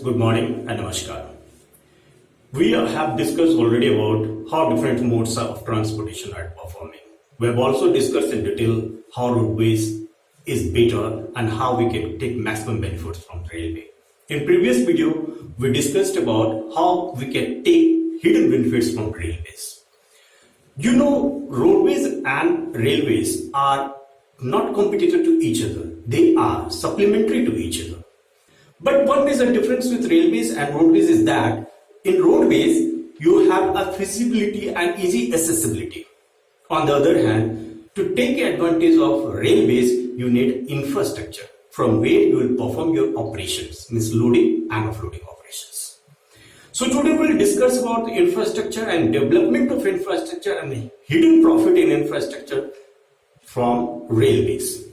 good morning and namaskar. We have discussed already about how different modes of transportation are performing. We have also discussed in detail how roadways is better and how we can take maximum benefits from railway. In previous video, we discussed about how we can take hidden benefits from railways. You know, roadways and railways are not competitor to each other. They are supplementary to each other. But one major difference with railways and roadways is that in roadways, you have a feasibility and easy accessibility. On the other hand, to take advantage of railways, you need infrastructure from where you will perform your operations, means loading and offloading operations. So today we will discuss about the infrastructure and development of infrastructure and hidden profit in infrastructure from railways.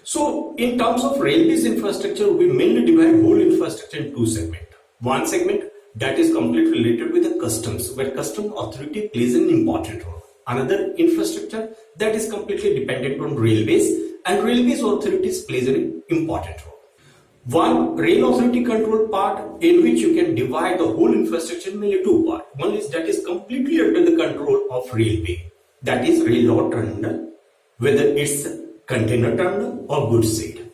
So in terms of railways infrastructure, we mainly divide whole infrastructure in two segments. One segment that is completely related with the customs, where custom authority plays an important role. Another infrastructure that is completely dependent on railways, and railways authorities plays an important role. One rail authority control part in which you can divide the whole infrastructure in mainly two parts. One is that is completely under the control of railway, that is railroad terminal, whether it's container terminal or goods shed.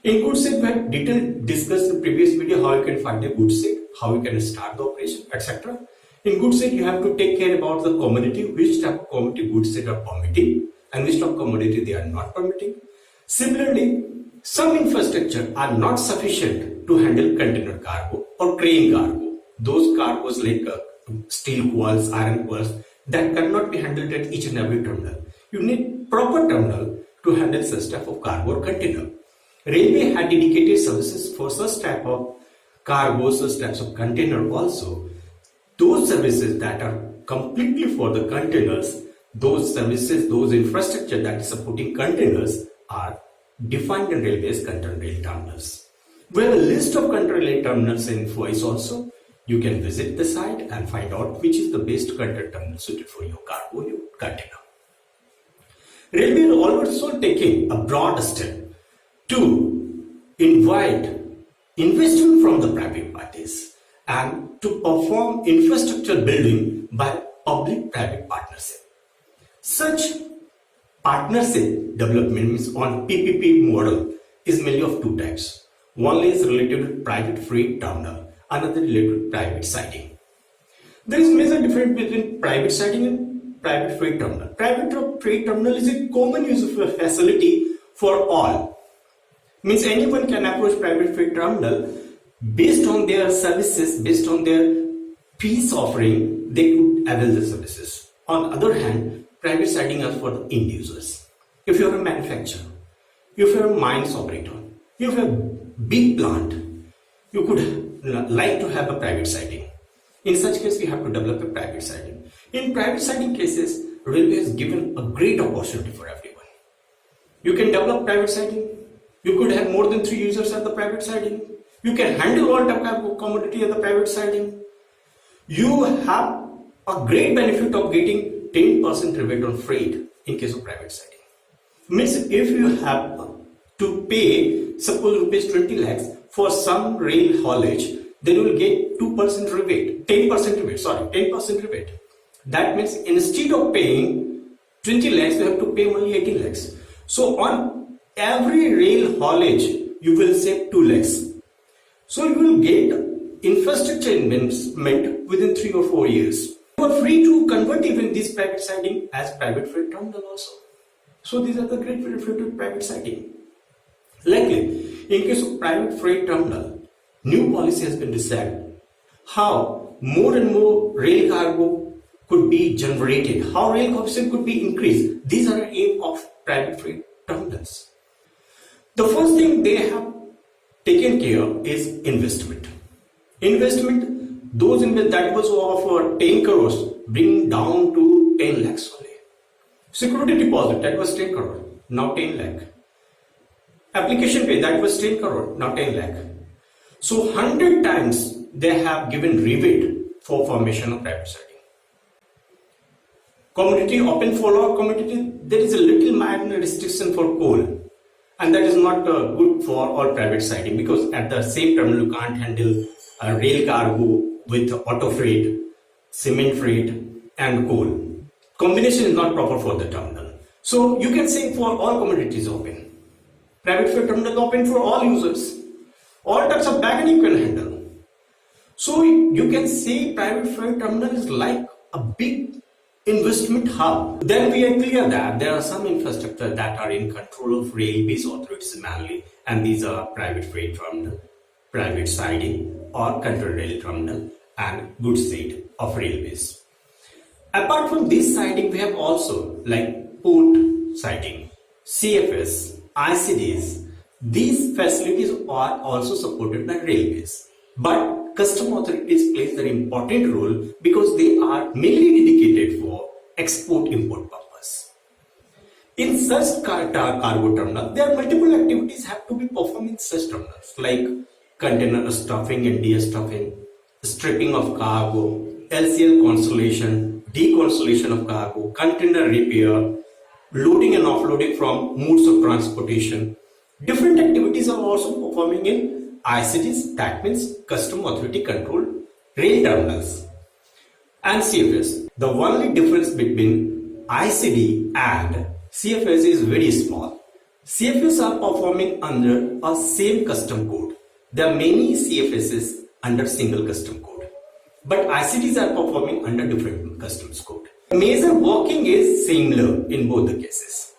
In goods shed, we have detailed discussed in the previous video how you can find a goods shed, how you can start the operation, etc. In goods shed, you have to take care about the commodity, which type of commodity goods shed are permitting and which type of commodity they are not permitting. Similarly, some infrastructure are not sufficient to handle container cargo or crane cargo. Those cargoes like steel coils, iron coils that cannot be handled at each and every terminal. You need proper terminal to handle such type of cargo or container. Railway had dedicated services for such type of cargo, such types of container also. Those services that are completely for the containers, those services, those infrastructure that is supporting containers are defined in railways container rail terminals. We have a list of container rail terminals in voice also. You can visit the site and find out which is the best container terminal suited for your cargo, your container. Railway is also taking a broad step to invite investment from the private parties and to perform infrastructure building by public-private partnership. Such partnership development means on PPP model is mainly of two types. One is related to private freight terminal, another related to private siding. There is major difference between private siding and private freight terminal. Private freight terminal is a common use of a facility for all. Means anyone can approach private freight terminal based on their services, based on their fees offering, they could avail the services. On the other hand, private siding is for the end users. If you are a manufacturer, if you are a mines operator, if you have a big plant, you could like to have a private siding. In such case, we have to develop a private siding. In private siding cases, railway has given a great opportunity for everyone. You can develop private siding. You could have more than 3 users at the private siding. You can handle all type of commodity at the private siding. You have a great benefit of getting 10% rebate on freight in case of private siding. Means if you have to pay, suppose rupees 20 lakhs for some rail haulage, then you will get 2% rebate, 10% rebate. That means instead of paying 20 lakhs, you have to pay only 18 lakhs. So on every rail haulage, you will save 2 lakhs. So you will get infrastructure investment within 3 or 4 years. You are free to convert even this private siding as private freight terminal also. So these are the great benefits of private siding. Likely, in case of private freight terminal, new policy has been decided how more and more rail cargo could be generated, how rail coefficient could be increased. These are the aim of private freight terminals. The first thing they have taken care of is investment. Those investment that was of 10 crores bring down to 10 lakhs only. Security deposit that was 10 crore, now 10 lakh. Application pay that was 10 crore, now 10 lakh. So 100 times they have given rebate for formation of private siding. Commodity, open follow-up commodity, there is a little minor restriction for coal. And that is not good for all private siding, because at the same terminal you can't handle rail cargo with auto freight, cement freight and coal. Combination is not proper for the terminal. So you can say for all commodities open. Private freight terminal is open for all users. All types of baggage you can handle. So you can say private freight terminal is like a big investment hub. Then we are clear that there are some infrastructure that are in control of railways authorities mainly, and these are private freight terminal, private siding or control rail terminal and goods aid of railways. Apart from this siding, we have also like port siding, CFS, ICDs. These facilities are also supported by railways. But custom authorities play an important role because they are mainly dedicated for export-import purpose. In such cargo terminal, there are multiple activities have to be performed in such terminals like container stuffing and de-stuffing, stripping of cargo, LCL consolidation, deconsolidation of cargo, container repair, loading and offloading from modes of transportation. Different activities are also performing in ICDs, that means custom authority controlled rail terminals, and CFS. The only difference between ICD and CFS is very small. CFS are performing under a same custom code. There are many CFSs under single custom code, but ICDs are performing under different customs code. Major working is similar in both the cases.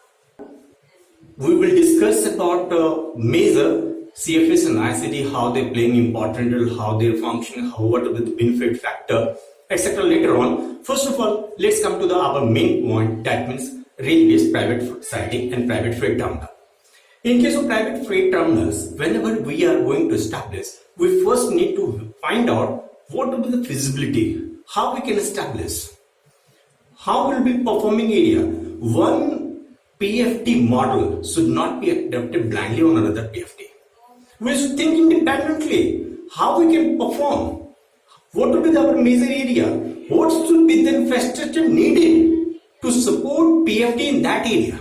We will discuss about major CFS and ICD, how they play an important role, how they function, what are the benefit factor, etc. later on. First of all, let's come to our main point, that means railways, private siding and private freight terminal. In case of private freight terminals, whenever we are going to establish, we first need to find out what will be the feasibility, how we can establish, how will be performing area. One PFT model should not be adopted blindly on another PFT. We should think independently how we can perform, what will be our major area, what should be the infrastructure needed to support PFT in that area.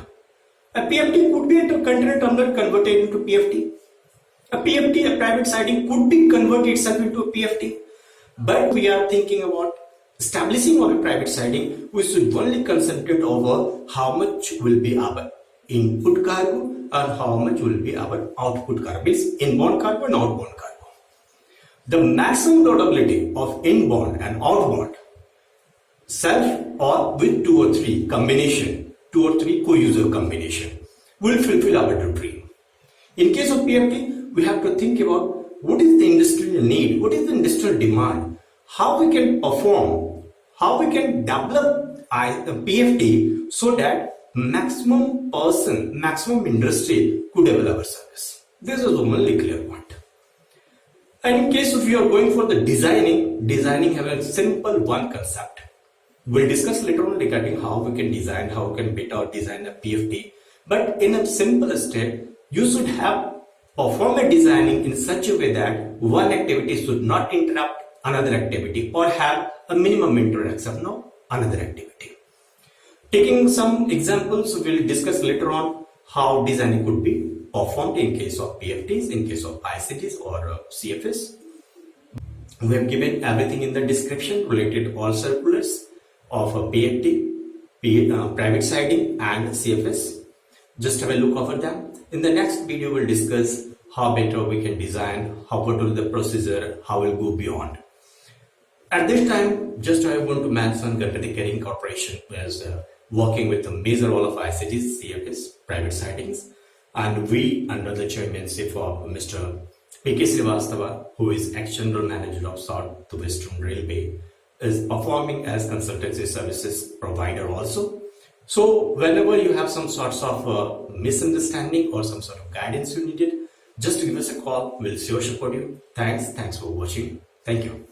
A PFT could be a container terminal converted into PFT. A PFT, a private siding, could be converted itself into a PFT. But we are thinking about establishing our private siding, we should only concentrate over how much will be our input cargo and how much will be our output cargo, means inbound cargo and outbound cargo. The maximum loadability of inbound and outbound, self or with 2 or 3 combination, 2 or 3 co-user combination, will fulfill our dream. In case of PFT, we have to think about what is the industrial need, what is the industrial demand, how we can perform, how we can develop a PFT so that maximum industry could avail our service. This is the only clear point. And in case if you are going for the designing have a simple one concept. We'll discuss later on regarding how we can design, how we can better design a PFT. But in a simple step, you should have perform a designing in such a way that one activity should not interrupt another activity or have a minimum interaction of another activity. Taking some examples, we'll discuss later on how designing could be performed in case of PFTs, in case of ICDs or CFS. We have given everything in the description related to all circulars of a PFT, private siding and CFS. Just have a look over them. In the next video, we'll discuss how better we can design, how what will the procedure, how we'll go beyond. At this time, just I want to mention Ganpati Carrying Corporation is working with the major role of ICDs, CFS, private sidings, and we under the chairmanship of Mr. P.K. Srivastava, who is ex-general manager of South to Western Railway, is performing as consultancy services provider also. So whenever you have some sorts of misunderstanding or some sort of guidance you needed, just give us a call. We'll sure support you. Thanks for watching. Thank you.